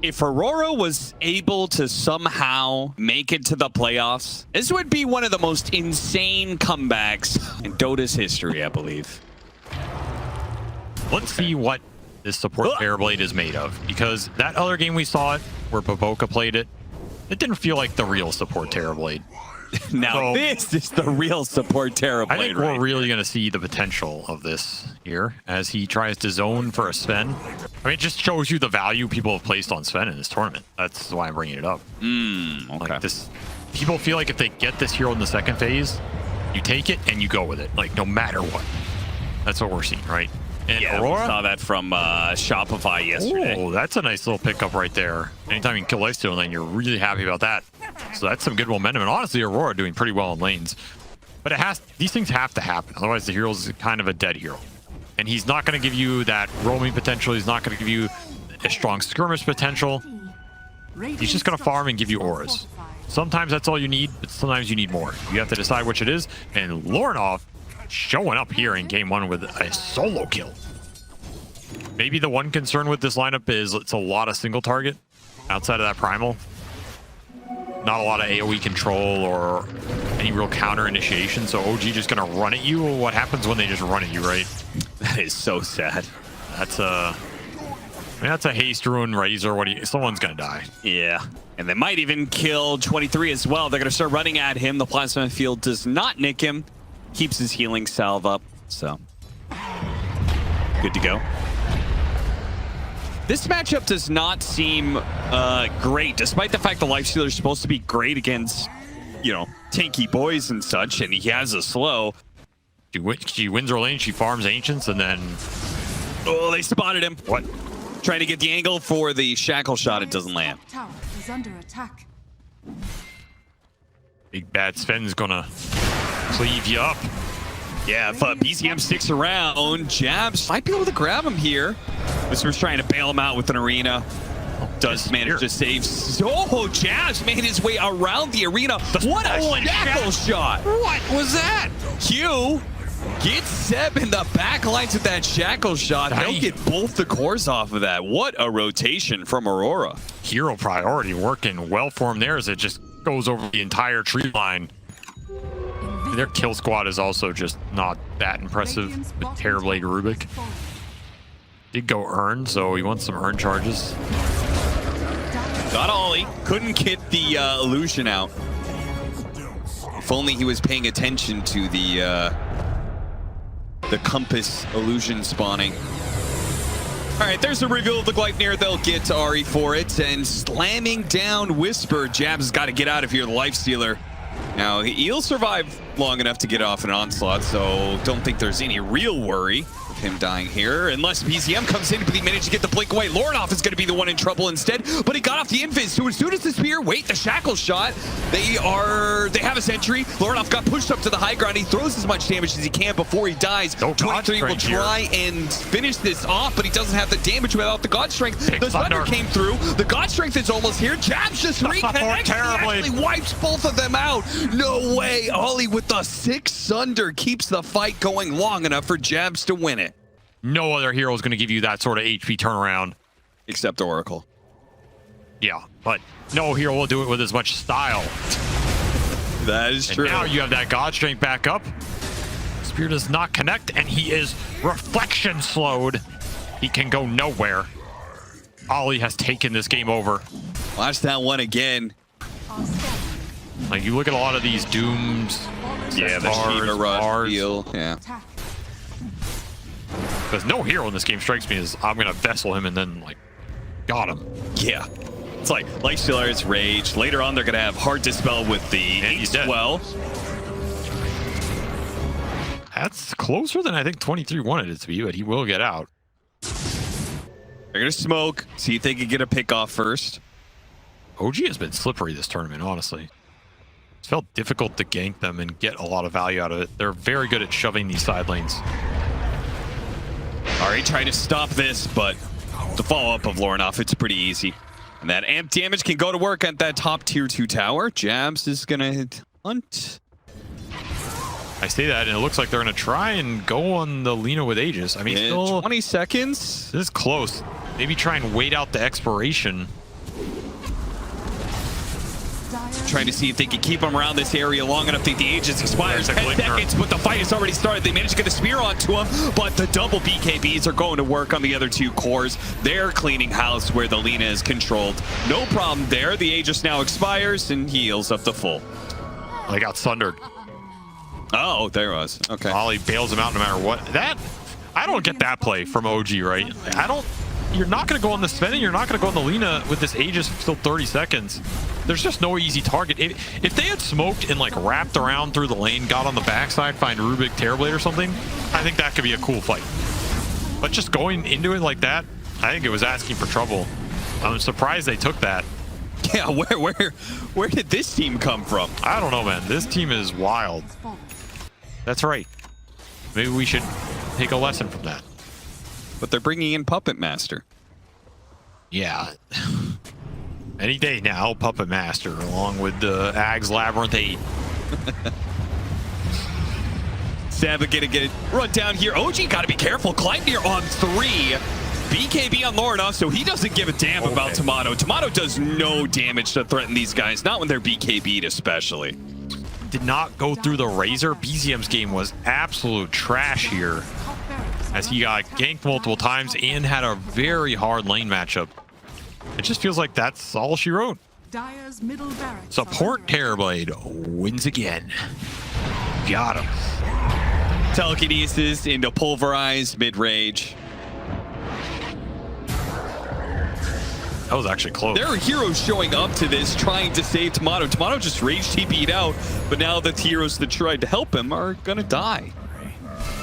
if Aurora was able to somehow make it to the playoffs, this would be one of the most insane comebacks in Dota's history, I believe. Let's see what this support TERRORBLADE is made of, because that other game we saw it where Baboka played it, it didn't feel like the real support TERRORBLADE. Now this is the real support TERRORBLADE. I think we're really going to see the potential of this here as he tries to zone for a Sven. I mean, it just shows you the value people have placed on Sven in this tournament. That's why I'm bringing it up. Okay. Like this, people feel like if they get this hero in the second phase, you take it and you go with it, like no matter what. That's what we're seeing, right? And yeah, Aurora, we saw that from Shopify yesterday. Oh, that's a nice little pickup right there. Anytime you can kill lifesteal lane, you're really happy about that. So that's some good momentum. And honestly, Aurora doing pretty well in lanes. But these things have to happen. Otherwise, the hero's kind of a dead hero. And he's not going to give you that roaming potential. He's not going to give you a strong skirmish potential. He's just going to farm and give you auras. Sometimes that's all you need, but sometimes you need more. You have to decide which it is. And Lorenof showing up here in game one with a solo kill. Maybe the one concern with this lineup is it's a lot of single target outside of that primal. Not a lot of AoE control or any real counter initiation. So OG just gonna run at you. What happens when they just run at you, right? That is so sad. That's a that's a haste ruin razor. Someone's gonna die. Yeah. And they might even kill 23 as well. They're gonna start running at him. The plasma field does not nick him. Keeps his healing salve up, so good to go. This matchup does not seem great, despite the fact the Lifestealer is supposed to be great against, you know, tanky boys and such, and he has a slow. She wins her lane, she farms Ancients, and then... Oh, they spotted him. What? Trying to get the angle for the shackle shot, it doesn't land. Tower is under attack. Big bad Sven's gonna cleave you up. Yeah, if BCM sticks around, Jabz might be able to grab him here. Wisper's trying to bail him out with an arena. Does manage to save. Oh, Jabz made his way around the arena. What a shackle shot! What was that? Q gets Seb in the back lines with that shackle shot. They'll get both the cores off of that. What a rotation from Aurora. Hero priority working well for him there as it just goes over the entire tree line. Their kill squad is also just not that impressive with TERRORBLADE Rubik. Did go earn, so he wants some earn charges. Got Ollie. Couldn't get the illusion out. If only he was paying attention to the compass illusion spawning. All right, there's a reveal of the Gleipnir. They'll get Ari for it, and slamming down Wisper. Jabz has got to get out of here, the Lifestealer. Now, he'll survive long enough to get off an onslaught, so don't think there's any real worry of him dying here, unless BCM comes in, but he managed to get the blink away. Lorenof is going to be the one in trouble instead, but he got off the invis. So as soon as the spear, wait, the shackle shot, they have a sentry. Lorenof got pushed up to the high ground. He throws as much damage as he can before he dies. 23 will try and finish this off, but he doesn't have the damage without the God Strength. The Thunder came through. The God Strength is almost here. Jabz just reconnects. He actually wipes both of them out. No way. Ollie with the 6 Sunder keeps the fight going long enough for Jabz to win it. No other hero is going to give you that sort of HP turnaround. Except Oracle. Yeah, but no hero will do it with as much style. That is true. Now you have that God Strength back up. Spear does not connect, and he is reflection slowed. He can go nowhere. Ollie has taken this game over. Watch that one again. Like, you look at a lot of these Dooms. Yeah, the Shiva Rush deal. Yeah. Because no hero in this game strikes me as I'm going to vessel him and then, like, got him. Yeah. It's like Lifestealer's Rage. Later on, they're going to have Heart Dispel with the Ace well. That's closer than I think 23 wanted it to be, but he will get out. They're going to smoke, see if they can get a pick off first. OG has been slippery this tournament, honestly. It's felt difficult to gank them and get a lot of value out of it. They're very good at shoving these side lanes. Already trying to stop this, but the follow-up of Lorenof, it's pretty easy. And that amp damage can go to work at that top tier 2 tower. Jabz is going to hunt. I say that, and it looks like they're going to try and go on the Lina with Aegis. I mean, still 20 seconds. This is close. Maybe try and wait out the expiration. Trying to see if they can keep him around this area long enough that the Aegis expires. 10 seconds, but the fight has already started. They managed to get a spear onto him, but the double BKBs are going to work on the other two cores. They're cleaning house where the Lina is controlled. No problem there. The Aegis now expires and heals up to full. They got sundered. Oh, there it was. Okay. Ollie bails him out no matter what. I don't get that play from OG, right? You're not going to go on the Sven and you're not going to go on the Lina with this Aegis still 30 seconds. There's just no easy target. If they had smoked and like wrapped around through the lane, got on the backside, find Rubik, TERRORBLADE or something, I think that could be a cool fight. But just going into it like that, I think it was asking for trouble. I'm surprised they took that. Yeah, where did this team come from? I don't know, man. This team is wild. That's right. Maybe we should take a lesson from that. But they're bringing in Puppet Master. Yeah. Any day now, Puppet Master, along with the Ags Labyrinth 8. Sava gonna get it run down here. OG gotta be careful. Gleipnir on 3. BKB on Lorenof, so he doesn't give a damn about Timado. Timado does no damage to threaten these guys, not when they're BKB'd especially. Did not go through the Razor. BZM's game was absolute trash here, as he got ganked multiple times and had a very hard lane matchup. It just feels like that's all she wrote. Dire's middle barracks Support TERRORBLADE wins again. Got him. Telekinesis into Pulverize mid-range. That was actually close. There are heroes showing up to this, trying to save Timado. Timado just rage TP'd out, but now the heroes that tried to help him are gonna die.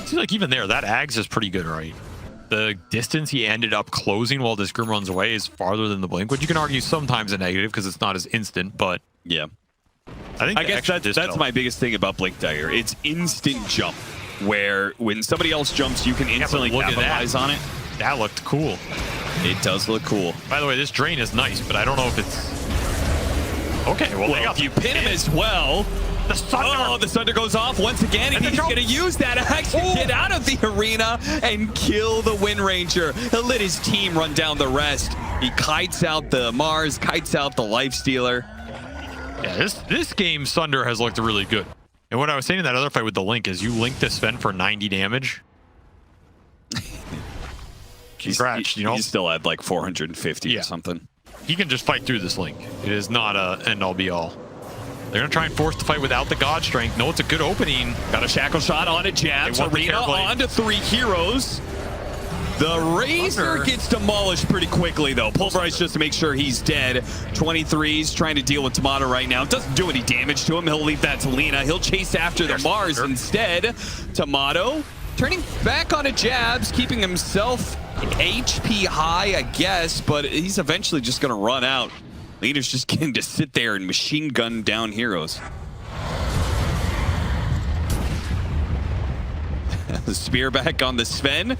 Seems like even there, that Ags is pretty good, right? The distance he ended up closing while this Grim runs away is farther than the blink, which you can argue sometimes a negative because it's not as instant, but yeah. I guess that's my biggest thing about Blink Dagger. It's instant jump, where when somebody else jumps, you can instantly capitalize on it. That looked cool. It does look cool. By the way, this drain is nice, but I don't know if it's... Okay, well if you pin him as well... The Sunder! Oh, the Sunder goes off once again, and he's going to use that axe to get out of the arena and kill the Wind Ranger. He'll let his team run down the rest. He kites out the Mars, kites out the Lifestealer. Yeah, this game, Sunder has looked really good. And what I was saying in that other fight with the Link is you link the Sven for 90 damage. Congrats, you know? He still had like 450 or something. He can just fight through this Link. It is not a end-all be-all. They're going to try and force the fight without the God Strength. No, it's a good opening. Got a shackle shot on a Jabz. Arena on to 3 heroes. The Razor gets demolished pretty quickly, though. Pulverize just to make sure he's dead. 23's trying to deal with Timado right now. Doesn't do any damage to him. He'll leave that to Lina. He'll chase after the Mars instead. Timado turning back on a Jabz, keeping himself HP high, I guess, but he's eventually just going to run out. Lina's just getting to sit there and machine gun down heroes. The spear back on the Sven.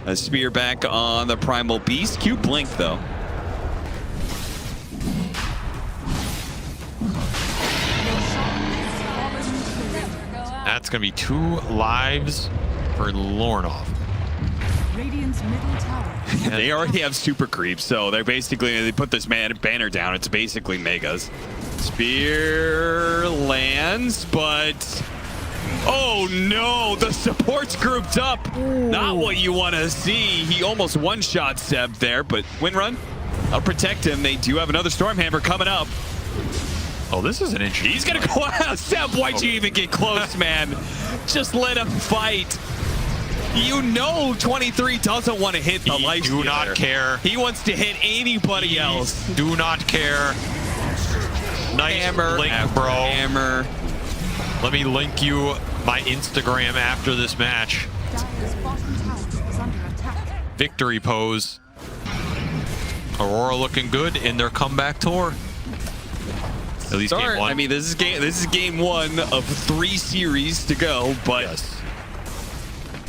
A spear back on the Primal Beast. Cute blink, though. That's going to be 2 lives for Lorenof. Radiant's middle tower. They already have super creep, so they're basically, they put this banner down. It's basically megas. Spear lands, but oh no, the support's grouped up. Ooh. Not what you want to see. He almost one-shot Seb there, but win run. I'll protect him. They do have another Stormhammer coming up. Oh, this is an interesting. He's gonna go out. Seb, why'd you even get close, man? Just let him fight. You know 23 doesn't want to hit the Lifestealer. Do not care. He wants to hit anybody else. Do not care. Nice hammer, link, bro. Hammer. Let me link you my Instagram after this match. Dire's bottom tower is under attack. Victory pose. Aurora looking good in their comeback tour. At least game 1. I mean, this is game 1 of 3 series to go, but yes.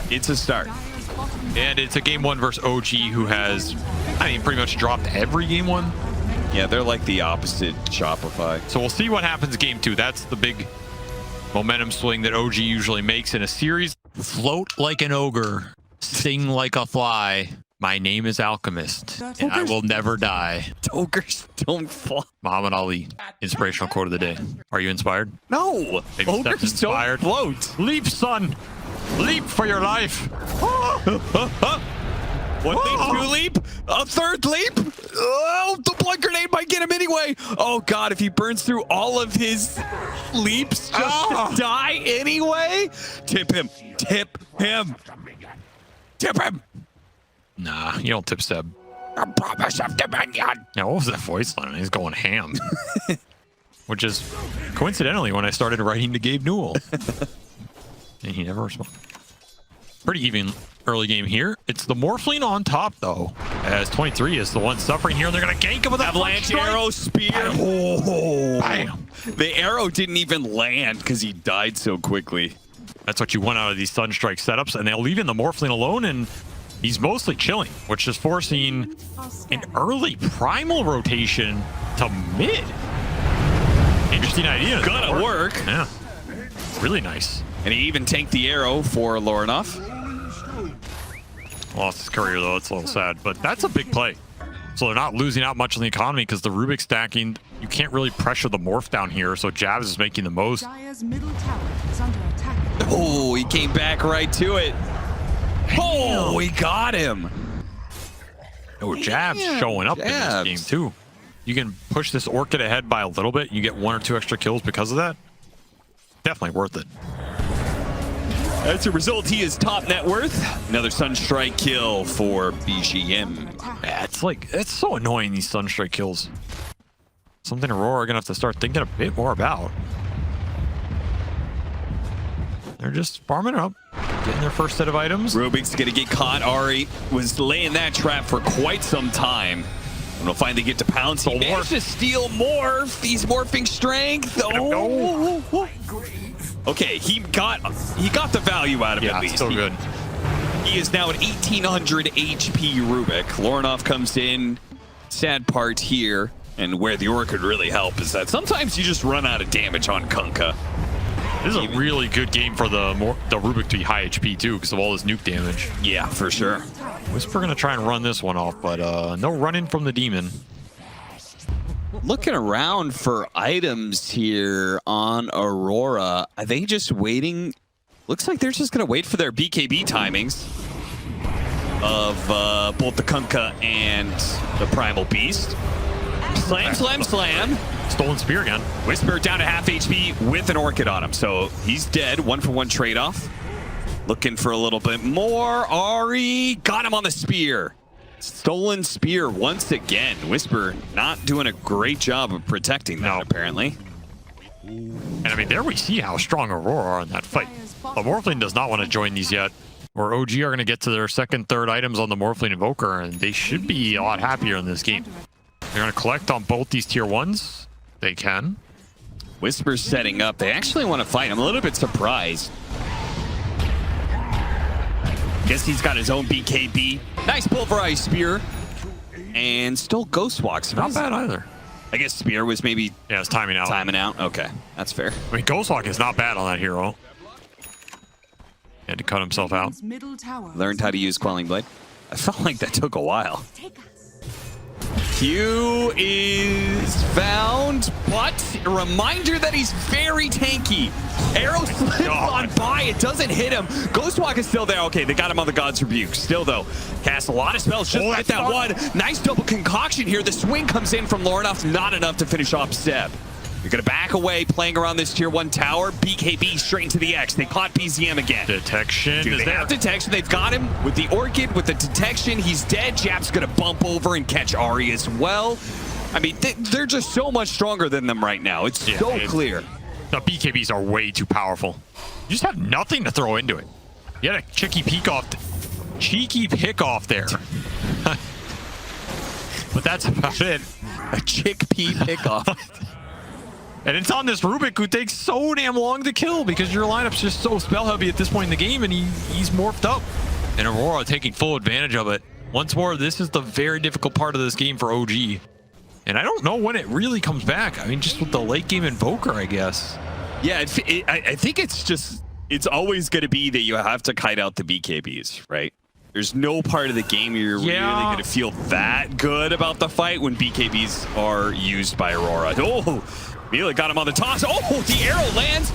It's a start. And it's a game 1 versus OG, who has, I mean, pretty much dropped every game 1. Yeah, they're like the opposite Shopify. So we'll see what happens game 2. That's the big momentum swing that OG usually makes in a series. Float like an ogre, sting like a fly, My name is Alchemist, That's and I okay. will never die. Ogres don't fall. Muhammad Ali, inspirational quote of the day. Are you inspired? No, Maybe ogres Steph's don't inspired. float. Leap, son! Leap for your life! One leap, two leap, a third leap. Oh, the blood grenade might get him anyway. Oh God, if he burns through all of his leaps just to die anyway. Tip him, tip him, tip him. Nah, you don't tip Seb. A promise of dominion. Yeah, what was that voice line? He's going ham. Which is coincidentally when I started writing to Gabe Newell. And he never responded. Pretty even early game here. It's the Morphling on top, though, as 23 is the one suffering here, and they're going to gank him with Avalanche arrow, spear. Oh, the arrow didn't even land because he died so quickly. That's what you want out of these Sunstrike setups, and they'll leave in the Morphling alone, and he's mostly chilling, which is forcing an early primal rotation to mid. Interesting idea. Gonna work. Yeah. Really nice. And he even tanked the arrow for Lorenof. Lost his career, though. It's a little sad, but that's a big play. So they're not losing out much on the economy because the Rubik stacking, you can't really pressure the morph down here, so Jabz is making the most. Dire's middle tower is under attack. Oh, he came back right to it. Oh, we got him. Oh, Jabz showing up in Jabz. this game, too. You can push this Orchid ahead by a little bit. You get 1 or 2 extra kills because of that. Definitely worth it. As a result, he is top net worth. Another Sunstrike kill for BGM. Yeah, it's so annoying, these Sunstrike kills. Something Aurora are gonna have to start thinking a bit more about. They're just farming it up, getting their first set of items. Rubik's gonna get caught. Ari was laying that trap for quite some time. And we'll finally get to pounce. He managed to steal morph. He's morphing strength. Oh. Okay, he got the value out of it at least. Still good. He is now at 1800 HP Rubik. Lorenof comes in. Sad part here, and where the Aurora could really help is that sometimes you just run out of damage on Kunkka. This is a really good game for the Rubik to be high HP too, because of all this nuke damage. Yeah, for sure. Wisper gonna try and run this one off, but no running from the demon. Looking around for items here on Aurora. Are they just waiting? Looks like they're just gonna wait for their BKB timings of both the Kunkka and the Primal Beast. Slam, slam, slam. Stolen spear again. Wisper down to half HP with an Orchid on him. So he's dead. 1-for-1 trade-off. Looking for a little bit more. Ari got him on the spear. Stolen spear once again. Wisper not doing a great job of protecting that, apparently. And I mean, there we see how strong Aurora are in that fight. The Morphling does not want to join these yet. Or OG are going to get to their second, third items on the Morphling Invoker, and they should be a lot happier in this game. They're going to collect on both these tier 1s. They can. Wisper's setting up. They actually want to fight. I'm a little bit surprised. Guess he's got his own BKB. Nice pulverized spear. And still ghost walks. Not bad either. I guess spear was maybe it's timing out. Timing out. Okay, that's fair. I mean, Ghostwalk is not bad on that hero. He had to cut himself out. Middle tower Learned how to use Quelling Blade. I felt like that took a while. Q is found, but a reminder that he's very tanky. Arrow slips on by, it doesn't hit him. Ghostwalk is still there. Okay, they got him on the God's Rebuke. Still though, cast a lot of spells just to hit that one. Nice double concoction here. The swing comes in from Lorenof, not enough to finish off Seb. You're gonna back away, playing around this tier 1 tower. BKB straight into the X. They caught BZM again. Detection Dude, is they there. have detection. They've got him with the Orchid, with the detection. He's dead. Jab's gonna bump over and catch Ari as well. I mean, they're just so much stronger than them right now. It's so clear. The BKBs are way too powerful. You just have nothing to throw into it. You had a cheeky pick off there. But that's about it. A chickpea pickoff. And it's on this Rubik who takes so damn long to kill because your lineup's just so spell heavy at this point in the game, and he's morphed up. And Aurora taking full advantage of it. Once more, this is the very difficult part of this game for OG. And I don't know when it really comes back. I mean, just with the late game Invoker, I guess. Yeah, I think it's always going to be that you have to kite out the BKBs, right? There's no part of the game you're really going to feel that good about the fight when BKBs are used by Aurora. Oh, Mila got him on the toss. Oh, the arrow lands,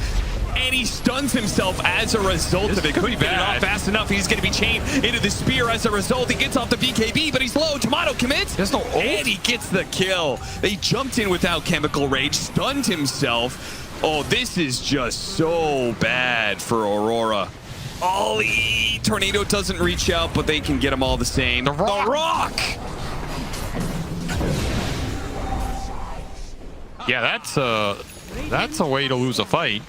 and he stuns himself as a result of it. Couldn't get it off fast enough. He's going to be chained into the spear as a result. He gets off the BKB, but he's low. Timado commits, There's no ult. and he gets the kill. They jumped in without Chemical Rage, stunned himself. Oh, this is just so bad for Aurora. Ollie! Tornado doesn't reach out, but they can get them all the same. The Rock! Yeah, that's a way to lose a fight.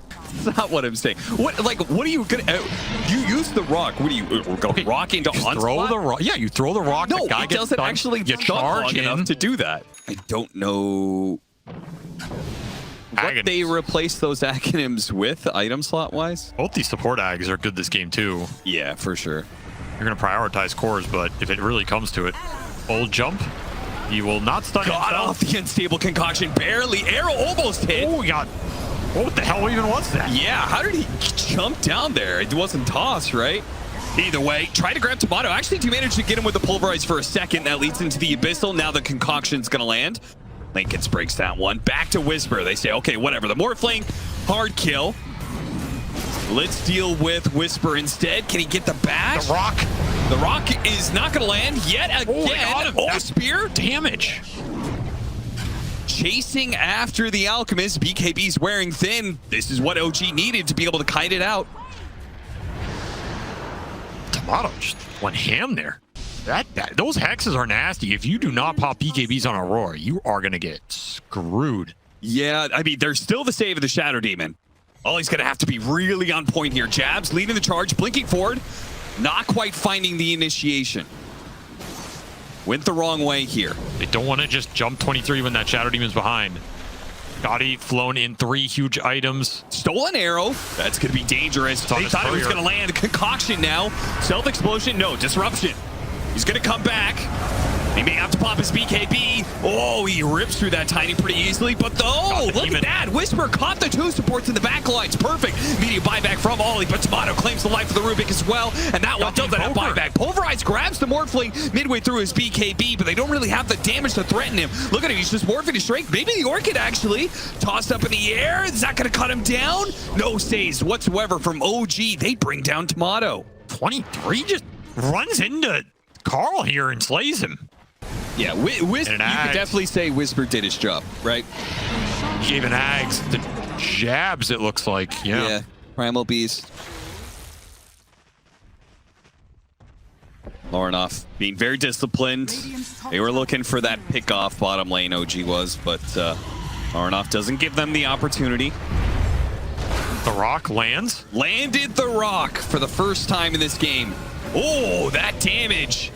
That's not what I'm saying. What are you gonna? You use the Rock. What do you go rock into onslaught? Throw the rock. Yeah, you throw the rock. No, the guy it gets doesn't stunned, actually you charge enough in. to do that. I don't know what they replace those acronyms with, item slot wise. Both these support ags are good this game too. Yeah, for sure. You're gonna prioritize cores, but if it really comes to it, old jump. He will not stun Got himself. off the unstable concoction, barely. Arrow almost hit. Oh, we got. What the hell even was that? Yeah, how did he jump down there? It wasn't toss, right? Either way, try to grab Timado. Actually, do manage to get him with the pulverize for a second. That leads into the abyssal. Now the concoction's gonna land. Lincoln breaks that one. Back to Wisper. They say, okay, whatever. The Morphling, hard kill. Let's deal with Wisper instead. Can he get the bash? The rock. The rock is not gonna land yet again. Oh, spear damage. Chasing after the Alchemist. BKB's wearing thin. This is what OG needed to be able to kite it out. Timado just went ham there. Those hexes are nasty. If you do not pop BKBs on Aurora, you are going to get screwed. Yeah, I mean, there's still the save of the Shadow Demon. Ollie's going to have to be really on point here. Jabz leading the charge, blinking forward. Not quite finding the initiation. Went the wrong way here. They don't want to just jump 23 when that Shadow Demon's behind. Gotti flown in 3 huge items. Stolen arrow. That's going to be dangerous. They thought it was going to land. Concoction now. Self-explosion. No. Disruption. He's going to come back. He may have to pop his BKB. Oh, he rips through that tiny pretty easily. But look at that. Wisper caught the 2 supports in the back lines. Perfect. Media buyback from Ollie. But Timado claims the life of the Rubik as well. And that one doesn't have buyback. Pulverize grabs the Morphling midway through his BKB, but they don't really have the damage to threaten him. Look at him. He's just morphing his strength. Maybe the Orchid actually tossed up in the air. Is that going to cut him down? No saves whatsoever from OG. They bring down Timado. 23 just runs into Carl here and slays him. Yeah, Wisper, you could definitely say Wisper did his job, right? He gave an Ags the Jabz, it looks like. Yeah. Primal Beast. Lorenof being very disciplined. They were looking for that pick off bottom lane, OG was, but Lorenof doesn't give them the opportunity. The rock lands. Landed the rock for the first time in this game. Oh, that damage.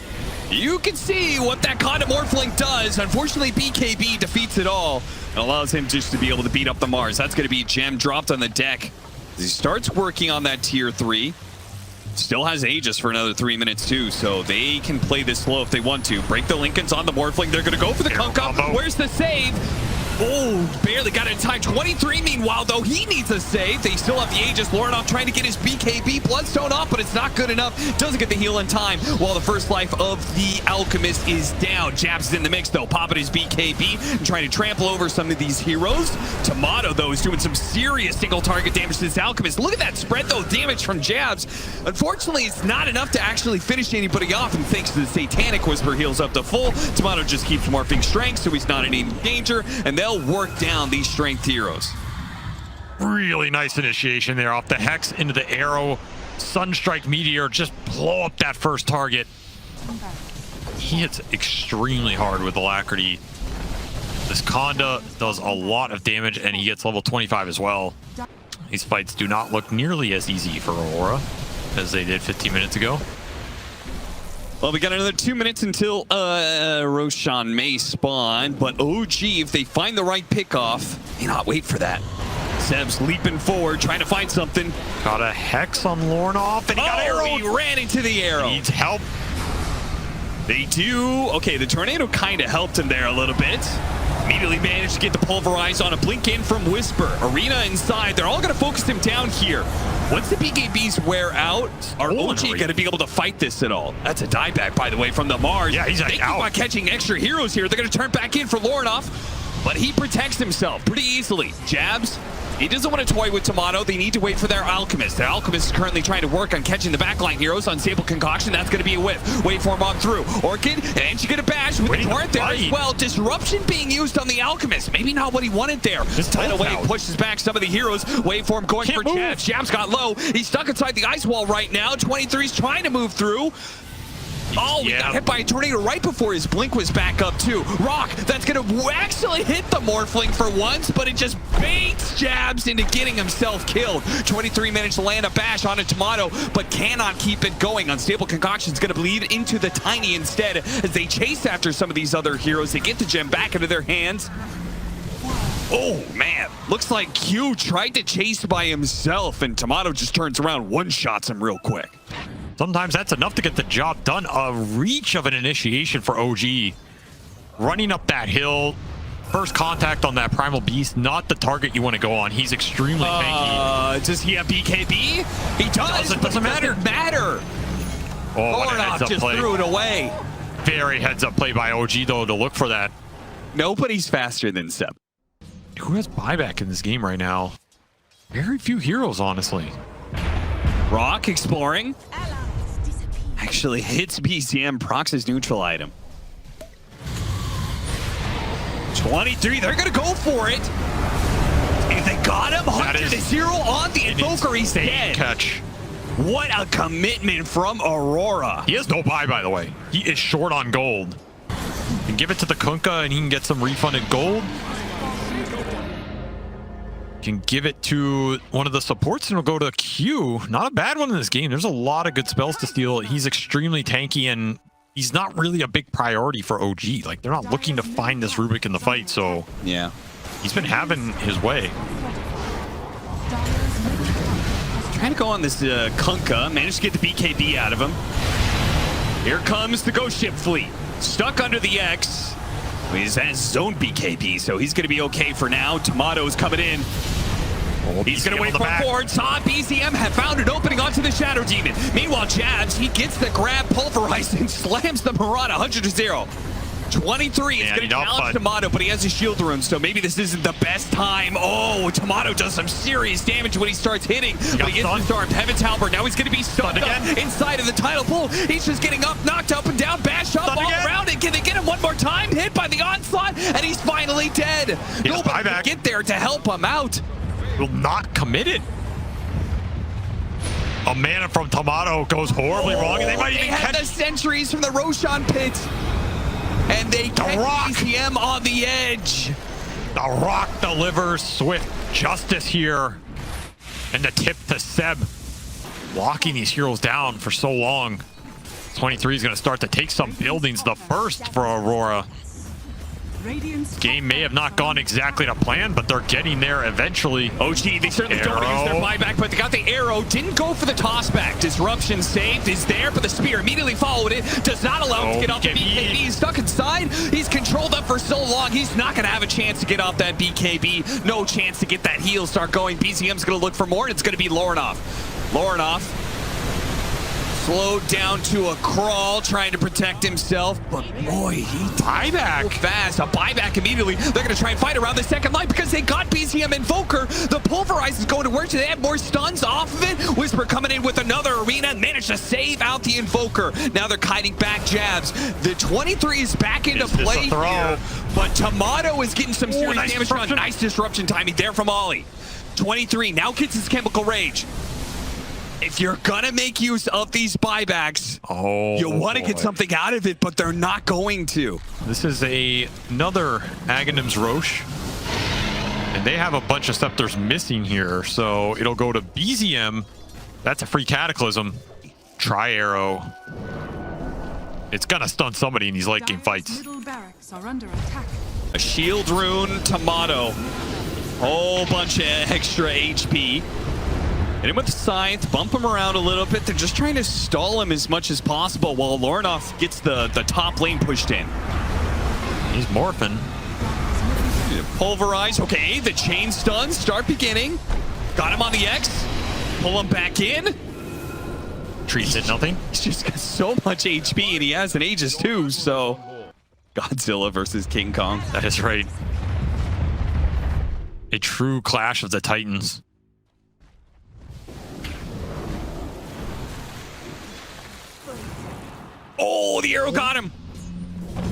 You can see what that Condom Morphling does. Unfortunately, BKB defeats it all and allows him just to be able to beat up the Mars. That's going to be gem dropped on the deck. As he starts working on that tier 3. Still has Aegis for another 3 minutes too, so they can play this slow if they want to. Break the Lincolns on the Morphling. They're going to go for the Conco. Where's the save? Oh, barely got it in time. 23, meanwhile, though, he needs a save. They still have the Aegis. Lorenof trying to get his BKB Bloodstone off, but it's not good enough. Doesn't get the heal in time, while the first life of the Alchemist is down. Jabz is in the mix, though, popping his BKB and trying to trample over some of these heroes. Timado, though, is doing some serious single target damage to this Alchemist. Look at that spread, though, damage from Jabz. Unfortunately, it's not enough to actually finish anybody off, and thanks to the Satanic Whisper heals up to full. Timado just keeps morphing strength, so he's not in any danger, and they'll work down these strength heroes. Really nice initiation there off the Hex into the arrow. Sunstrike Meteor, just blow up that first target. He hits extremely hard with Alacrity. This Conda does a lot of damage, and he gets level 25 as well. These fights do not look nearly as easy for Aurora as they did 15 minutes ago. Well, we got another 2 minutes until Roshan may spawn, but OG, if they find the right pickoff, may not wait for that. Seb's leaping forward, trying to find something. Got a Hex on Lorenof, and he got arrow. He ran into the arrow. Needs help. They do. Okay, the tornado kind of helped him there a little bit. Immediately managed to get the pulverize on a blink in from Wisper. Arena inside. They're all going to focus him down here. Once the BKBs wear out, are OG Holy. going to be able to fight this at all? That's a dieback, by the way, from the Mars. Yeah, he's like They keep out. on catching extra heroes here. They're going to turn back in for Lorenof, but he protects himself pretty easily. Jabz, he doesn't want to toy with Timado. They need to wait for their Alchemist. Their Alchemist is currently trying to work on catching the backline heroes. Unstable Concoction, that's going to be a whiff. Wait for him on through. Orchid, and she's going to bash with the torrent there as well. Disruption being used on the Alchemist. Maybe not what he wanted there. This tidal wave pushes back some of the heroes. Wait for him going for Jabz. Jabz got low. He's stuck inside the ice wall right now. 23's trying to move through. Oh, he got hit by a tornado right before his blink was back up too. Rock, that's going to actually hit the Morphling for once, but it just baits Jabz into getting himself killed. 23 managed to land a bash on a Timado, but cannot keep it going. Unstable Concoction's going to bleed into the Tiny instead as they chase after some of these other heroes. They get the gem back into their hands. Oh, man. Looks like Q tried to chase by himself, and Timado just turns around, one-shots him real quick. Sometimes that's enough to get the job done. A reach of an initiation for OG. Running up that hill. First contact on that Primal Beast, not the target you want to go on. He's extremely tanky. Does he have BKB? He does. It doesn't matter. Oh, what a Lorenof heads-up just play. threw it away. Very heads-up play by OG, though, to look for that. Nobody's faster than Seb. Who has buyback in this game right now? Very few heroes, honestly. Rock exploring. Actually hits BCM, procs his neutral item. 23, they're gonna go for it. And they got him, 100-0 on the Invoker, he's dead. Catch. What a commitment from Aurora. He has no buy, by the way. He is short on gold. You can give it to the Kunkka and he can get some refunded gold. Can give it to one of the supports and it'll go to Q. Not a bad one in this game. There's a lot of good spells to steal. He's extremely tanky and he's not really a big priority for OG. Like, they're not looking to find this Rubik in the fight, so yeah, he's been having his way. Trying to go on this Kunkka, managed to get the BKB out of him. Here comes the Ghost Ship fleet, stuck under the X. He has his own BKB, so he's going to be okay for now. Timado's coming in. He's going to wait for forward. Saw BCM have found an opening onto the Shadow Demon. Meanwhile, Jabz, he gets the grab, pulverized, and slams the Marauder 100-0. 23 is going to challenge Timado, but he has a shield rune, so maybe this isn't the best time. Oh, Timado does some serious damage when he starts hitting, but he gets disarmed. Heaven's Halberd, now he's going to be stunned again inside of the title pool. He's just getting up, knocked up and down, bashed up all around it. Can they get him one more time? Hit by the onslaught, and he's finally dead. Nobody can get there to help him out. Will not commit it. A mana from Timado goes horribly wrong, and they might even catch the sentries from the Roshan pit. And they catch BCM on the edge. The Rock delivers swift justice here. And the tip to Seb. Locking these heroes down for so long. 23 is going to start to take some buildings. The first for Aurora. Game may have not gone exactly to plan, but they're getting there eventually. OG, they certainly don't want to use their buyback, but they got the arrow. Didn't go for the tossback. Disruption saved, is there, but the spear immediately followed it. Does not allow him to get off the BKB. He's stuck inside. He's controlled up for so long. He's not going to have a chance to get off that BKB. No chance to get that heal start going. BCM's going to look for more, and it's going to be Lorenof. Lorenof slowed down to a crawl, trying to protect himself, but boy, he buyback fast. A buyback immediately. They're going to try and fight around the second line because they got BCM Invoker. The Pulverize is going to work. Do they have more stuns off of it? Wisper coming in with another arena and managed to save out the Invoker. Now they're kiting back Jabz. The 23 is back into play here, but Timado is getting some serious damage on. Nice disruption timing there from Ollie. 23 now gets his Chemical Rage. If you're gonna make use of these buybacks, you want to get something out of it, but they're not going to. This is another Aghanim's Roche, and they have a bunch of scepters missing here, so it'll go to BZM. That's a free Cataclysm. Tri-arrow. It's gonna stun somebody in these late game fights. Middle barracks are under attack. A shield rune, Timado. Whole bunch of extra HP. Hit him with the scythe, bump him around a little bit. They're just trying to stall him as much as possible while Lorenof gets the top lane pushed in. He's morphing. Pulverize. Okay, the chain stuns start beginning. Got him on the X. pull him back in. Trees did nothing. He's just got so much HP, and he has an Aegis too, so... Godzilla versus King Kong. That is right. A true clash of the Titans. Oh, the arrow got him.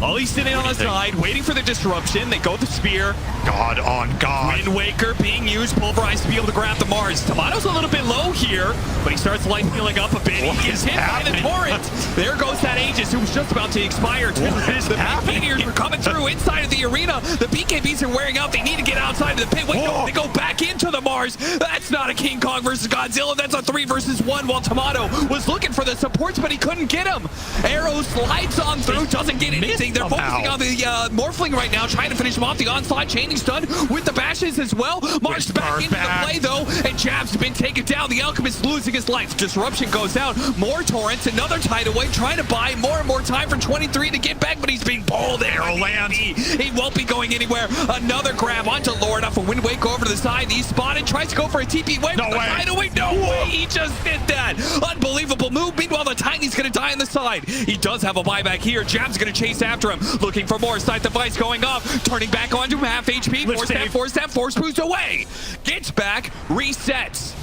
Oh, he's sitting on the side, waiting for the disruption. They go the spear. God on God. Wind Waker being used, pulverized to be able to grab the Mars. Timado's a little bit low here, but he starts light healing up a bit. What He gets is hit by the happening? torrent. There goes that Aegis, who was just about to expire. What is the happening? Meteors were coming through inside of the arena. The BKBs are wearing out. They need to get outside of the pit. Wait, no, they go back into the Mars. That's not a King Kong versus Godzilla. That's a 3 versus 1, while Timado was looking for the supports, but he couldn't get him. Arrow slides on through, doesn't get anything. They're focusing on the Morphling right now, trying to finish him off. The onslaught chaining stun with the bashes as well. Mars back into the play though, and Jabz has been taken down. The Alchemist losing his life. Disruption goes out. More torrents, another tidal wave, trying to buy more and more time for 23 to get back, but he's being pulled. Arrow lands. He won't be going anywhere. Another grab onto Lorenof. A Wind Wake over to the side. He's spotted, tries to go for a TP wave. No way. Tidal wave. No way. He just did that. Unbelievable move. Meanwhile, the Tiny's going to die on the side. He does have a buyback here. Jab's going to chase after him, looking for more. Side device going up, turning back onto him, half HP. Force boost away. Gets back, resets.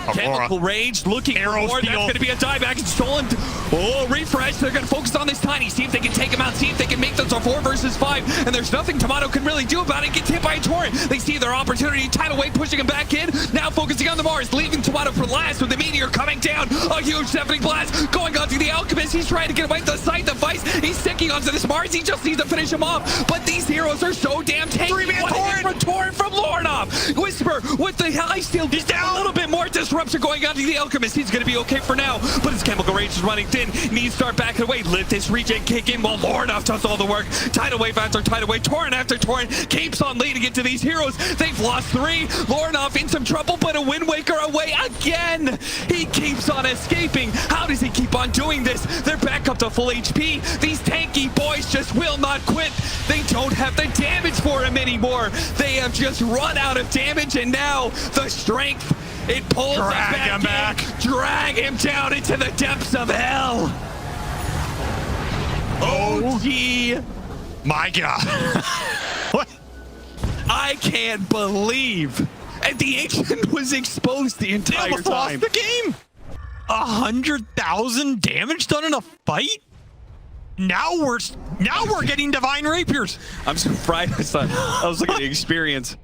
Aurora. Chemical Rage looking Arrow for. That's steal. going to be a dieback. It's stolen. Oh, refresh. They're going to focus on this Tiny. See if they can take him out. See if they can make this a 4 versus 5. And there's nothing Timado can really do about it. Gets hit by a torrent. They see their opportunity. Tidal Wave pushing him back in. Now focusing on the Mars. Leaving Timado for last with the Meteor coming down. A huge deafening blast going onto the Alchemist. He's trying to get away from the side device. He's sticking onto this Mars. He just needs to finish him off. But these heroes are so damn tanky. 3-man torrent from Lorenof. Wisper with the high steal. He's down. A little bit more disruption going onto the Alchemist. He's going to be okay for now, but his Chemical Rage is running thin. Needs to start backing away. Let this regen kick in while Lorenof does all the work. Tidal wave after tidal wave. Torrent after torrent keeps on leading into these heroes. They've lost 3. Lorenof in some trouble, but a Wind Waker away again. He keeps on escaping. How does he keep on doing this? They're back up to full HP. These tanky boys just will not quit. They don't have the damage for him anymore. They have just run out of damage, and now the strength, it pulls him back. Drag him down into the depths of hell. OG. My God. What? I can't believe. And the Ancient was exposed the entire Almost time. lost the game. 100,000 damage done in a fight. Now we're getting divine rapiers. I'm surprised. I was looking at the experience.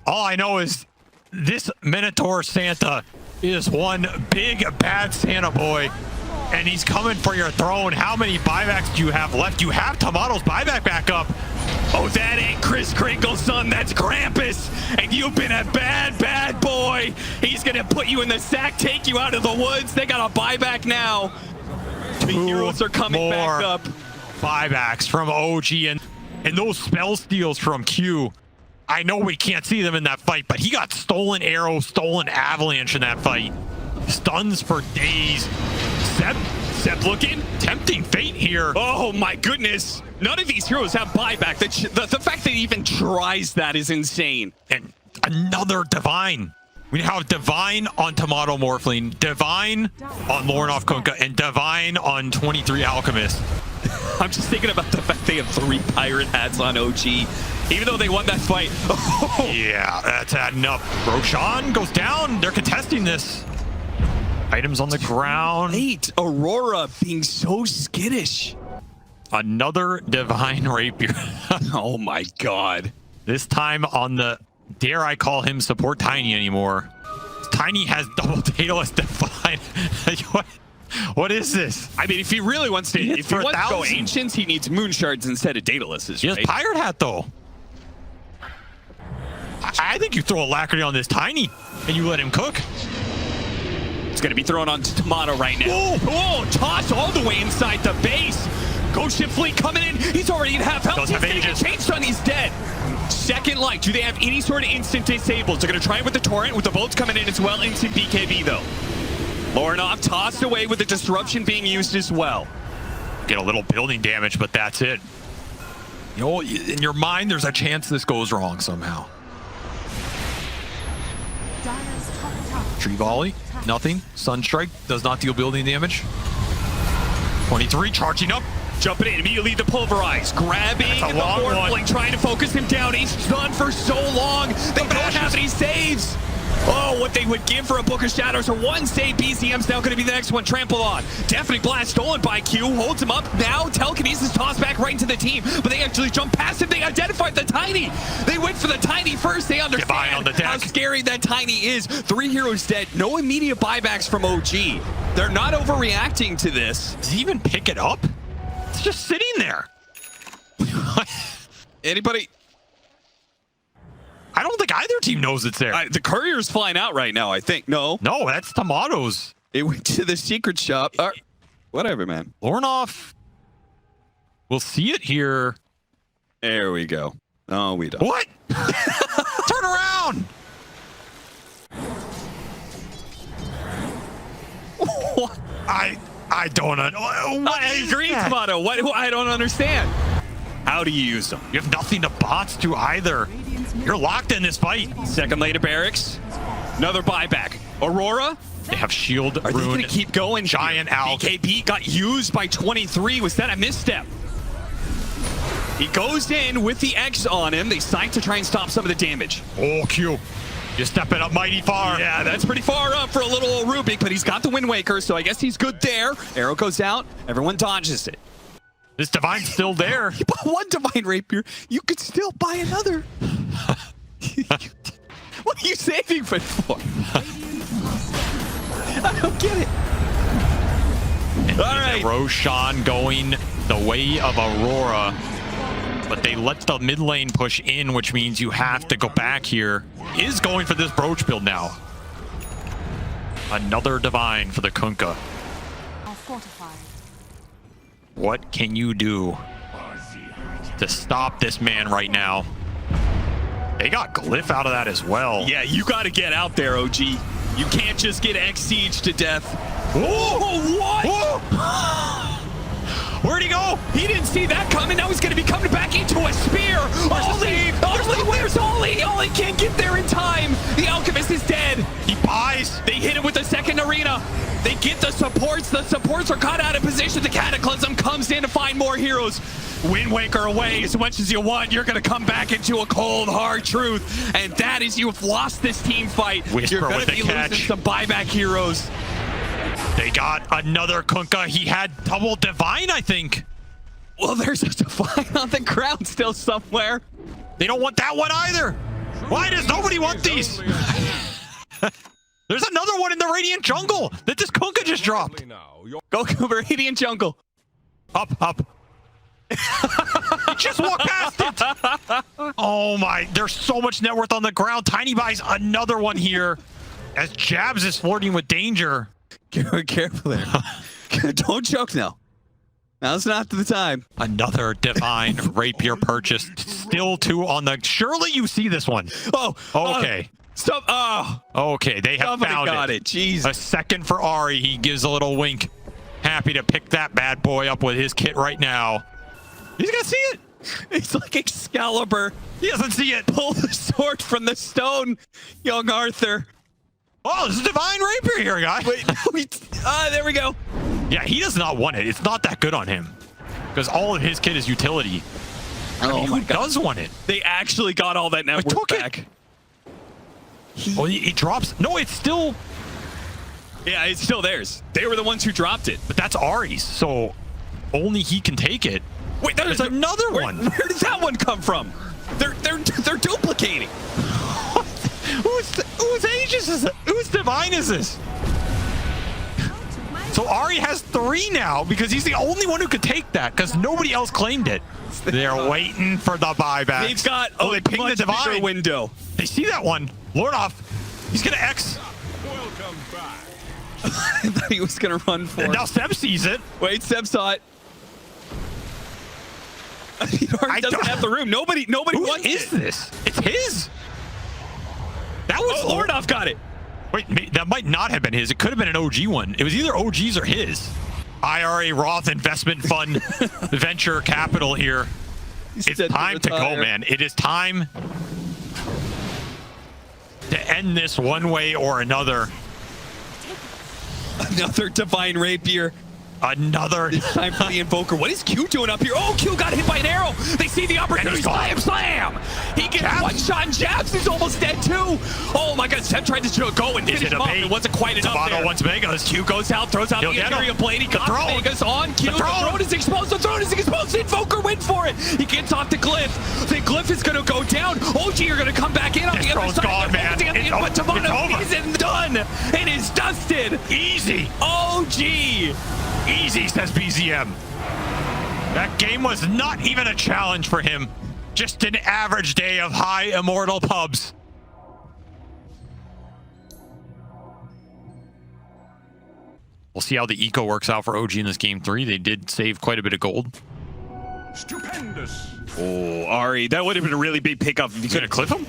All I know is this Minotaur Santa is one big bad Santa boy, and he's coming for your throne. How many buybacks do you have left? You have Timado's buyback back up. Oh, that ain't Kris Kringle's son. That's Krampus. And you've been a bad, bad boy. He's going to put you in the sack, take you out of the woods. They got a buyback now. The heroes are coming back up. Buybacks from OG and those spell steals from Q. I know we can't see them in that fight, but he got stolen arrow, stolen avalanche in that fight. Stuns for days. Seb looking tempting fate here. Oh my goodness. None of these heroes have buyback. The fact that he even tries that is insane. And another divine. We have divine on Timado Morphling, divine on Lorenof Kunkka, and divine on 23 Alchemist. I'm just thinking about the fact they have 3 pirate hats on OG, even though they won that fight. Oh. Yeah, that's adding up. Roshan goes down. They're contesting this. Items on the ground. 8. Aurora being so skittish. Another divine rapier. Oh my God. This time on the, dare I call him support Tiny anymore. Tiny has double Daedalus divine. What is this? I mean, if he really wants to, if he wants to go 1,000. Ancients, he needs Moon Shards instead of Daedaluses. He has Right? Pirate Hat though. I think you throw a Alacrity on this Tiny and you let him cook. It's going to be thrown on Timado right now. Oh, Toss all the way inside the base. Ghost Ship Fleet coming in. He's already in half health. Does He's have going to get Aegis. changed on. He's dead. Second light. Do they have any sort of instant disables? They're going to try it with the Torrent, with the bolts coming in as well. Instant BKB though. Lorenof tossed away with the disruption being used as well. Get a little building damage, but that's it. You know, in your mind, there's a chance this goes wrong somehow. Dire's top tower. Tree volley, nothing. Sunstrike does not deal building damage. 23 charging up. Jumping in immediately to pulverize, grabbing That's a the long fourth one. blink, trying to focus him down. He's stunned for so long. They don't have any saves. Oh, what they would give for a Book of Shadows or one save. BCM's now going to be the next one. Trample on. Definitely blast stolen by Q. Holds him up. Now telekinesis tossed back right into the team. But they actually jump past him. They identified the Tiny. They went for the Tiny first. They understand on the deck. how scary that Tiny is. 3 heroes dead. No immediate buybacks from OG. They're not overreacting to this. Does he even pick it up? It's just sitting there. Anybody? I don't think either team knows it's there. The courier's flying out right now, I think. No. No, that's Timado's. It went to the secret shop. Whatever, man. Lorenof. We'll see it here. There we go. No, we don't. What? Turn around. What? I don't know. I agree, Timado. What? I don't understand. How do you use them? You have nothing to bots to either. You're locked in this fight. Second lane to barracks. Another buyback. Aurora. They have shield, Are they rune, going to keep going? giant Alk. BKB got used by 23. Was that a misstep? He goes in with the X on him. They sight to try and stop some of the damage. Oh, Q. You're stepping up mighty far. Yeah, that's pretty far up for a little old Rubik, but he's got the Wind Waker, so I guess he's good there. Arrow goes out. Everyone dodges it. This Divine's still there. You bought one Divine Rapier. You could still buy another. What are you saving it for? I don't get it. All right. Roshan going the way of Aurora. But they let the mid lane push in, which means you have to go back here. Is going for this brooch build now. Another Divine for the Kunkka. Are fortified. What can you do to stop this man right now? They got Glyph out of that as well. Yeah, you got to get out there, OG. You can't just get X Siege to death. Whoa! What? Whoa! Where'd he go? He didn't see that coming. Now he's going to be coming back into a spear. Ollie, where's Ollie? Ollie can't get there in time. The Alchemist is dead. He buys. They hit him with the second arena. They get the supports. The supports are caught out of position. The Cataclysm comes in to find more heroes. Wind Waker away as much as you want. You're going to come back into a cold, hard truth. And that is you've lost this team fight. Wisper You're going to be losing some buyback heroes. They got another Kunkka. He had double Divine, I think. Well, there's a Divine on the ground still somewhere. They don't want that one either. Why does nobody want these? There's another one in the Radiant Jungle that this Kunkka just dropped. Go Radiant Jungle. Up. He just walked past it. Oh my, there's so much net worth on the ground. Tiny buys another one here as Jabz is flirting with danger. Careful there. Don't choke now. Now's not the time. Another Divine Rapier purchased. Still 2 on the... Surely you see this one. Oh. Okay. Stop. Oh. Okay, they have Somebody found got it. Jeez. A second for Ari. He gives a little wink. Happy to pick that bad boy up with his kit right now. He's gonna see it. It's like Excalibur. He doesn't see it. Pull the sword from the stone, young Arthur. Oh, this is Divine Rapier here, guy. Wait. There we go. Yeah, he does not want it. It's not that good on him. Because all of his kit is utility. Oh my who God. does want it? They actually got all that network took it. back. Oh, he drops. No, it's still... Yeah, it's still theirs. They were the ones who dropped it. But that's Ari's, so only he can take it. Wait, there's another one. Where did that one come from? They're duplicating. Whose Aegis is it? Whose Divine is this? So Ari has 3 now because he's the only one who could take that because nobody else claimed it. They're waiting for the buyback. They've got they pinged the Divine window. They see that one. Lorenof. He's gonna X. Welcome back. I thought he was gonna run for And it. now Seb sees it. Wait, Seb saw it. He already doesn't have the room. Nobody Who wants is it. this? It's his. That was Lorenof got it. Wait, that might not have been his. It could have been an OG one. It was either OG's or his. IRA Roth Investment Fund venture capital here. It's time to go, man. It is time to end this one way or another. Another Divine Rapier. Another. Time for the Invoker. What is Q doing up here? Oh, Q got hit by an arrow. They see the opportunity. Slam! He gets one shot, and Jabz is almost dead too. Oh my God, Seb tried to go and finish him off. It wasn't quite enough Timado there. wants Megas. Q goes out, throws out the Imperial Blade. He got Megas on Q. The throne is exposed. The throne is exposed. Invoker went for it. He gets off the Glyph. The Glyph is going to go down. OG are going to come back in on the other side. Gone, man. But Timado isn't done. It is dusted. Easy. OG. Easy, says BZM. That game was not even a challenge for him. Just an average day of high immortal pubs. We'll see how the eco works out for OG in this game 3. They did save quite a bit of gold. Stupendous. Oh, Ari, that would have been a really big pickup. If you He's gonna clip him?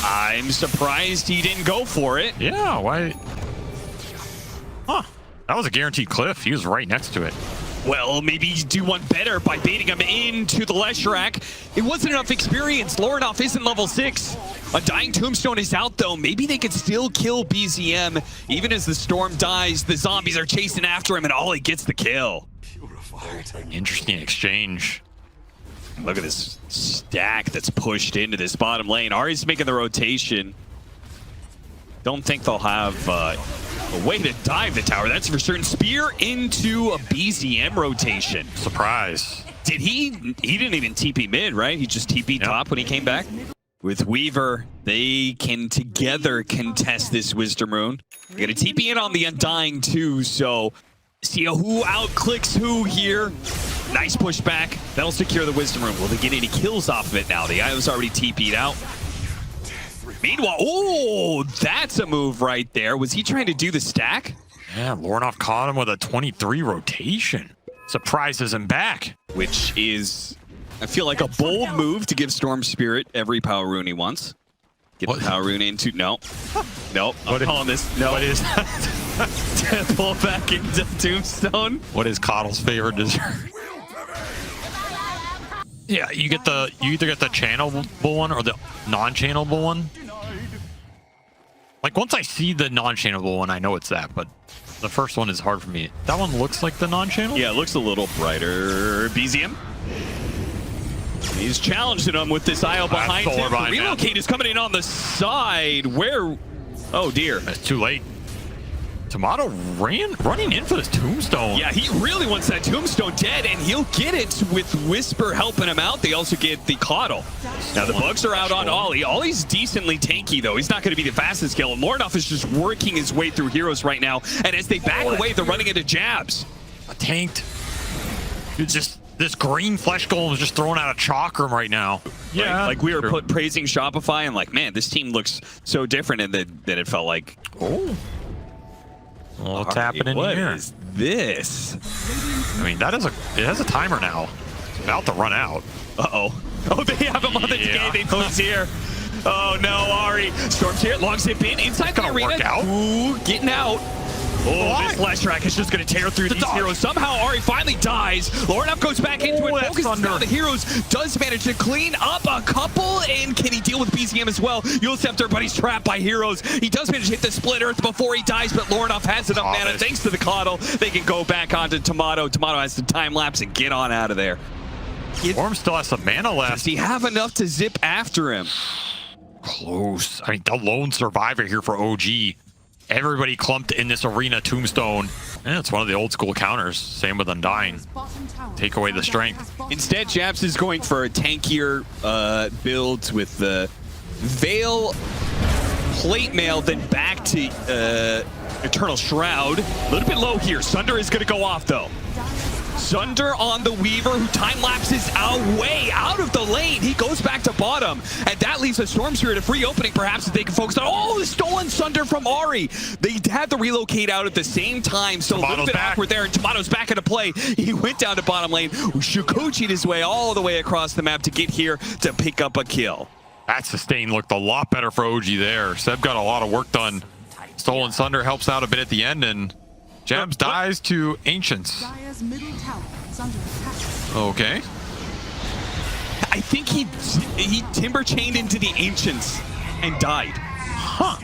I'm surprised he didn't go for it. Yeah, why? Huh. That was a guaranteed cliff. He was right next to it. Well, maybe you do one better by baiting him into the Leshrac. It wasn't enough experience. Lorenof isn't level 6. A dying Tombstone is out, though. Maybe they could still kill BZM. Even as the storm dies, the zombies are chasing after him, and Ollie gets the kill. Interesting exchange. Look at this stack that's pushed into this bottom lane. Ari's making the rotation. Don't think they'll have a way to dive the tower. That's for certain. Spear into a BZM rotation. Surprise. Did he didn't even TP mid, right? He just TP top when he came back. With Weaver, they can together contest this Wisdom Rune. They're gonna TP in on the Undying too, so see who outclicks who here. Nice pushback. That'll secure the Wisdom Rune. Will they get any kills off of it now? The Io's already TP'd out. Meanwhile, oh, that's a move right there. Was he trying to do the stack? Yeah, Lorenof caught him with a 23 rotation. Surprises him back. Which is, I feel like, a bold move to give Storm Spirit every power rune he wants. Get the power rune into, no. Nope, I'm calling this. No. What is that? Pull back into Tombstone. What is Coddle's favorite dessert? Yeah, you either get the channelable one or the non-channelable one. Like, once I see the non-channelable one, I know it's that, but the first one is hard for me. That one looks like the non-channel? Yeah, it looks a little brighter. BZM. He's challenging him with this IO behind him. The relocate is coming in on the side. Where? Oh, dear. It's too late. Timado running in for this Tombstone. Yeah, he really wants that Tombstone dead, and he'll get it with Wisper helping him out. They also get the Coddle. Now, the bugs are out on Ollie. Ollie's decently tanky, though. He's not going to be the fastest kill. And Lorenof is just working his way through heroes right now. And as they back away, they're running into Jabz. Tanked. It's just this green flesh golem is just throwing out a chakram right now. Yeah. Like we were praising Shopify, and like, man, this team looks so different, and that it felt like, oh. Well, what's happening here? What is this? I mean, it has a timer now. It's about to run out. Uh-oh. Oh, they have him on the DA. They know he's here. Oh, no, Ari. Storm's here. Long zip in. Inside the arena. Work out. Ooh, getting out. Oh, this Leshrac is just going to tear through these heroes. Somehow, Ari finally dies. Lorenof goes back into it. Focuses on the heroes. Does manage to clean up a couple. And can he deal with BZM as well? Yulceptor, but he's trapped by heroes. He does manage to hit the split earth before he dies, but Lorenof has enough mana. Thanks to the Coddle, they can go back onto Timado. Timado has to time lapse and get on out of there. Storm still has some mana left. Does he have enough to zip after him? Close. I mean, the lone survivor here for OG. Everybody clumped in this arena Tombstone. And it's one of the old school counters. Same with Undying. Take away the strength. Instead, Jabz is going for a tankier build with the Veil, Plate Mail, then back to Eternal Shroud. A little bit low here. Sunder is going to go off, though. Sunder on the Weaver, who time-lapses way out of the lane. He goes back to bottom, and that leaves a Storm Spirit, a free opening, perhaps, that they can focus on. Oh, the stolen Sunder from Ari. They had to relocate out at the same time, so a little bit awkward there, and Timado's back into play. He went down to bottom lane, Shukuchi'd his way all the way across the map to get here to pick up a kill. That sustain looked a lot better for OG there. Seb got a lot of work done. Stolen Sunder helps out a bit at the end, and Jabz dies to Ancients. Okay. I think he timber chained into the Ancients and died. Huh.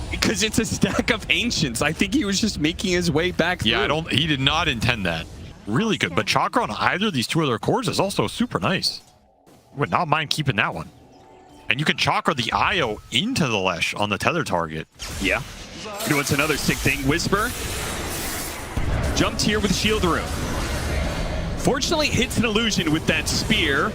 Because it's a stack of ancients. I think he was just making his way back through. Yeah, he did not intend that. Really good. But chakra on either of these two other cores is also super nice. Would not mind keeping that one. And you can chakra the IO into the Lesh on the tether target. Yeah. You know what's another sick thing? Wisper jumped here with Shield Room. Fortunately, hits an illusion with that spear.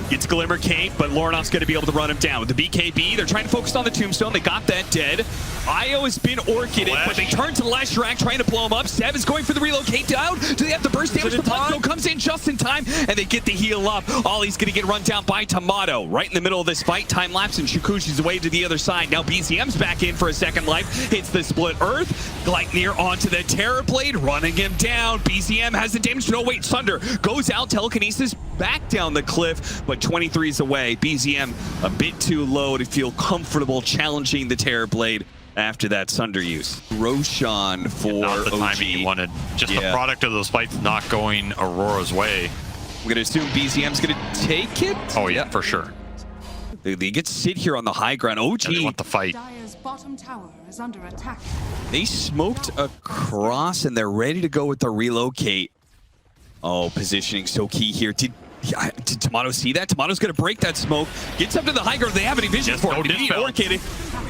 Gets Glimmer Cape, but Lorenof's going to be able to run him down. With the BKB, they're trying to focus on the Tombstone. They got that dead. Io has been orchided, but they turn to Leshrac, trying to blow him up. Seb is going for the relocate down. Do they have the burst damage? The Bloodstone comes in just in time, and they get the heal up. Ollie's going to get run down by Timado. Right in the middle of this fight, time lapse, and Shukushi's away to the other side. Now BCM's back in for a second life. Hits the split earth. Gleipnir onto the Terrorblade, running him down. BCM has the damage. No, wait, Sunder goes out. Telekinesis back down the cliff, but 23's away. BZM a bit too low to feel comfortable challenging the Terrorblade after that Sunder use. Roshan for not the timing you wanted. Just the product of those fights not going Aurora's way. I'm going to assume BZM's going to take it. Oh, yeah, for sure. They get to sit here on the high ground. OG. They want the fight. Dire's bottom tower is under attack. They smoked across, and they're ready to go with the relocate. Oh, positioning so key here. Did Timado see that? Timado's going to break that smoke. Gets up to the high ground. They have any vision for it.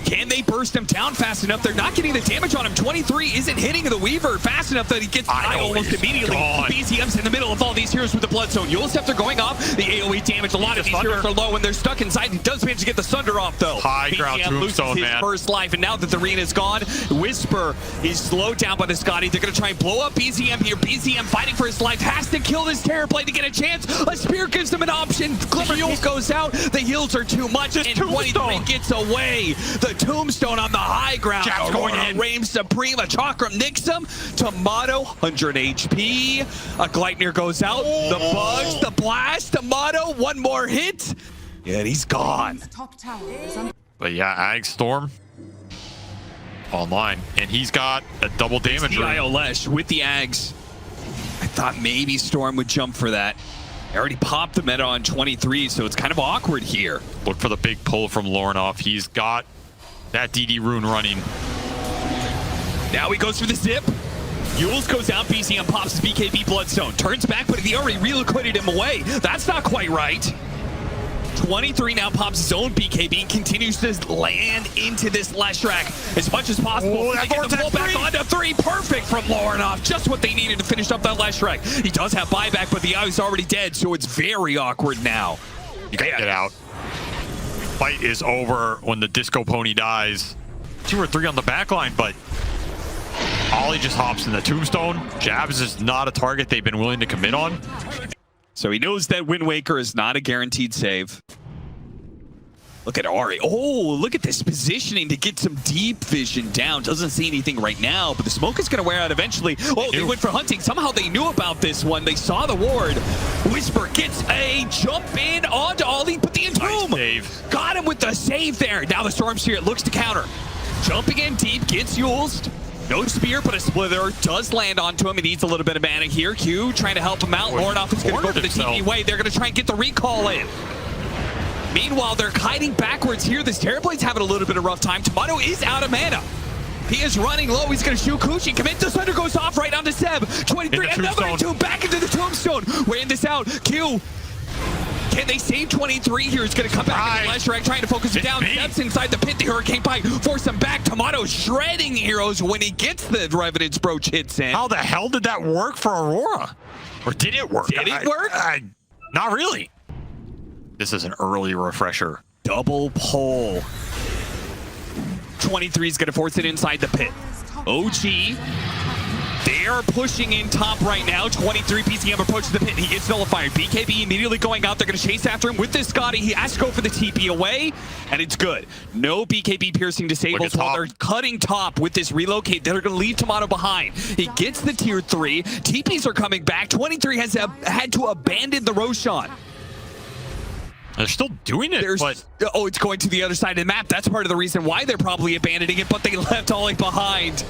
Can they burst him down fast enough? They're not getting the damage on him. 23 isn't hitting the Weaver fast enough that he gets high almost immediately. BCM's in the middle of all these heroes with the Bloodstone. Eulscepter going off. The AoE damage. A lot of these heroes are low and they're stuck inside. He does manage to get the Sunder off though. High ground Tombstone, loses his first life, and now that the arena's gone, Wisper is slowed down by the Scotty. They're going to try and blow up BZM here. BZM fighting for his life. Has to kill this Terrorblade to get a chance. A spear gives them an option. Glimmer goes out. The heals are too much, and 23 gets away. The Tombstone on the high ground. Jabz going in. Reigns supreme. A Chakram nicks him. Timado, 100 HP. A Gleipnir goes out. The bugs, the blast. Timado, one more hit. Yeah, and he's gone. Top tower is under But yeah, Ag Storm online, and he's got a double damage. Io Lesh with the Ags. I thought maybe Storm would jump for that. I already popped the meta on 23, so it's kind of awkward here. Look for the big pull from Lorenof. He's got that DD rune running. Now he goes for the zip. Yules goes out. BCM pops his BKB Bloodstone. Turns back, but he already relocated him away. That's not quite right. 23 now pops his own BKB and continues to land into this Leshrac as much as possible. Oh, that get the pull back onto 3. Perfect from Lorenof. Just what they needed to finish up that Leshrac. He does have buyback, but the eye is already dead, so it's very awkward now. You gotta get out. Fight is over when the Disco Pony dies. 2 or 3 on the back line, but Ollie just hops in the Tombstone. Jabz is not a target they've been willing to commit on. So he knows that Wind Waker is not a guaranteed save. Look at Ari. Oh, look at this positioning to get some deep vision down. Doesn't see anything right now, but the smoke is going to wear out eventually. Oh, they went for hunting. Somehow they knew about this one. They saw the ward. Wisper gets a jump in onto Ollie, but the entomb. Nice. Got him with the save there. Now the Storm Spirit looks to counter. Jumping in deep, gets Yulesed. No spear, but a splitter does land onto him. He needs a little bit of mana here. Q trying to help him out. Lorenof is going to go for the TP way. They're going to try and get the recall in. Meanwhile, they're kiting backwards here. This Terrorblade's having a little bit of rough time. Timado is out of mana. He is running low. He's going to shoot Kushi. Commit. The Thunder goes off right onto Seb. 23, another 2 back into the Tombstone. Weighing this out. Q. Can they save 23 here? He's going to come back into Leshrac, trying to focus him down. Steps inside the pit. The Hurricane Pike force him back. Timado shredding heroes when he gets the Revenant's Brooch hits in. How the hell did that work for Aurora? Or did it work? Did it work? Not really. This is an early refresher. Double pull. 23 is going to force it inside the pit. OG. They are pushing in top right now. 23 PCM approaches the pit. He gets nullified. BKB immediately going out. They're going to chase after him with this Scotty. He has to go for the TP away, and it's good. No BKB piercing disables while they're cutting top with this relocate. They're going to leave Timado behind. He gets the tier 3. TPs are coming back. 23 has had to abandon the Roshan. They're still doing it, but... Oh, it's going to the other side of the map. That's part of the reason why they're probably abandoning it, but they left Ollie behind.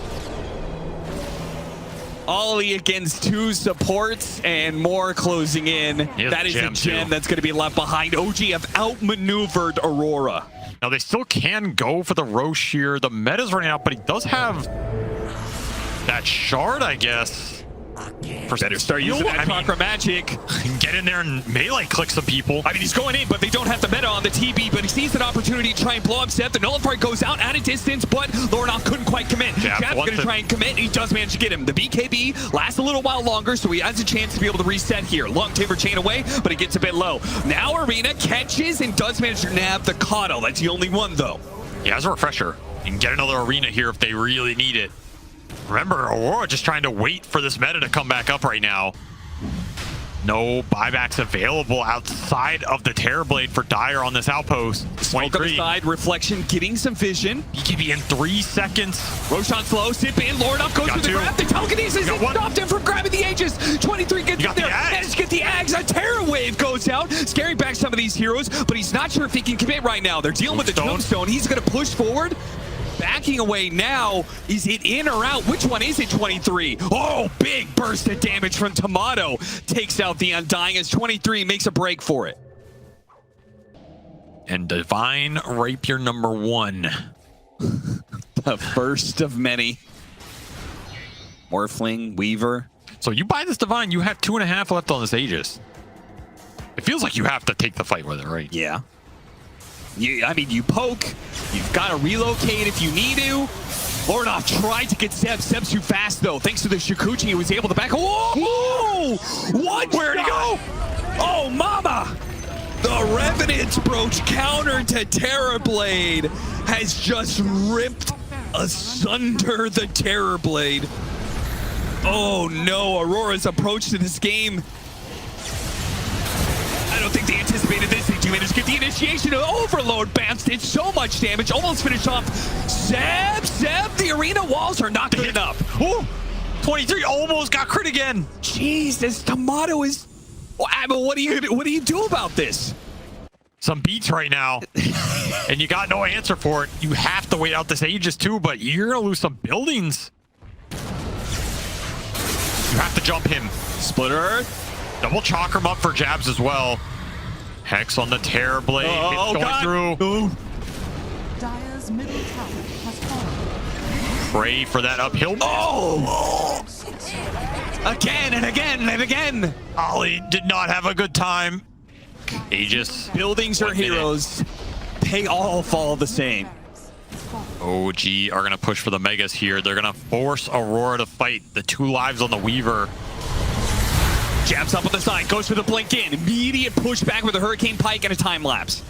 Ollie against 2 supports and more closing in. He has That is a gem, gem too. that's going to be left behind. OG have outmaneuvered Aurora. Now they still can go for the Roche here. The meta's running out, but he does have that shard, I guess. Better start using that chakra magic. Get in there and melee click some people. I mean, he's going in, but they don't have the meta on the TB, but he sees an opportunity to try and blow up Seth. The nullifier goes out at a distance, but Lorenof couldn't quite commit. Jabz going to try and commit, and he does manage to get him. The BKB lasts a little while longer, so he has a chance to be able to reset here. Long Timber chain away, but it gets a bit low. Now Arena catches and does manage to nab the Coddle. That's the only one, though. Yeah, as a refresher, you can get another Arena here if they really need it. Remember, Aurora just trying to wait for this meta to come back up right now. No buybacks available outside of the Terrorblade for Dire on this outpost. Smoke on the side, Reflection getting some vision. BKB in 3 seconds. Roshan slow, sip in, Lorenof goes for the grab. The telekinesis has stopped him from grabbing the Aegis. 23 gets in there, managed to get the Ags. A Terror Wave goes out, scaring back some of these heroes, but he's not sure if he can commit right now. They're dealing with the Tombstone. He's going to push forward. Backing away now. Is it in or out? Which one is it, 23? Oh, big burst of damage from Timado. Takes out the Undying as 23 makes a break for it. And Divine Rapier number 1. The first of many. Morphling, Weaver. So you buy this Divine, you have 2.5 left on this Aegis. It feels like you have to take the fight with it, right? Yeah. I mean, you poke. You've got to relocate if you need to. Lorenof tried to get Zeb. Zeb's too fast, though. Thanks to the Shikuchi, he was able to back. Whoa! What? Where'd he go? Oh, mama! The Revenant's Brooch counter to Terrorblade has just ripped asunder the Terrorblade. Oh, no. Aurora's approach to this game. I don't think they anticipated this. They do manage to get the initiation of Overload. Bams did so much damage. Almost finished off. Zeb, the arena walls are not good enough. Ooh, 23 almost got crit again. Jesus, Timado is... I mean, what do you do about this? Some beats right now, and you got no answer for it. You have to wait out this Aegis too, but you're going to lose some buildings. You have to jump him. Split Earth. Double chakram up for Jabz as well. Hex on the Terrorblade. Oh, it's going through. Ooh. Dire's middle tower has fallen. Pray for that uphill. Oh! Again and again and again. Ollie did not have a good time. Aegis. Buildings are heroes. They all fall the same. OG are going to push for the Megas here. They're going to force Aurora to fight. The 2 lives on the Weaver. Jabs up on the side, goes for the blink in. Immediate push back with a Hurricane Pike and a time lapse.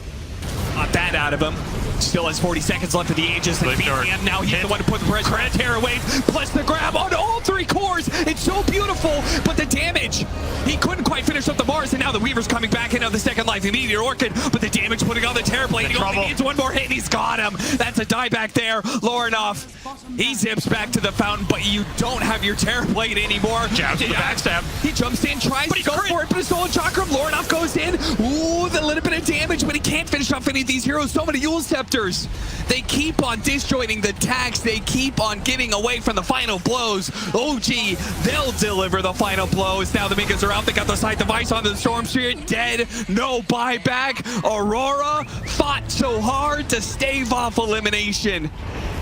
Got that out of him. Still has 40 seconds left of the Aegis. And now he's the one to put the pressure on Terror Wave. Plus the grab on all 3 cores. It's so beautiful, but the damage. He couldn't quite finish up the Mars, and now the Weaver's coming back into the second life. Immediate Orchid, but the damage putting on the Terrorblade. He only needs 1 more hit, and he's got him. That's a die back there. Lorenof, he zips back to the fountain, but you don't have your Terrorblade anymore. Jabz with the backstab. He jumps in, tries to go for it, but his Stolen Chakram. Lorenof goes in. Ooh, the little bit of damage, but he can't finish off any of these heroes. So many Yule Scepters. They keep on disjointing the attacks. They keep on getting away from the final blows. OG, they'll deliver the final blows. Now the Megas are out. They got the side device onto the Storm Spirit. Dead. No buyback. Aurora fought so hard to stave off elimination,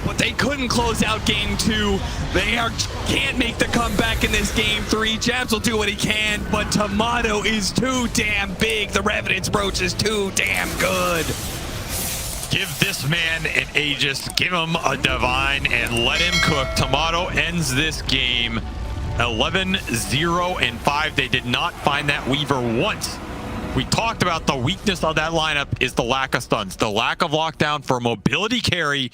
but they couldn't close out game 2. They can't make the comeback in this game 3. Jabz will do what he can, but Timado is too damn big. The Revenant's Brooch is too damn good. Give this man an Aegis, give him a Divine, and let him cook. Timado ends this game 11-0-5. They did not find that Weaver once. We talked about the weakness of that lineup is the lack of stuns, the lack of lockdown for a mobility carry.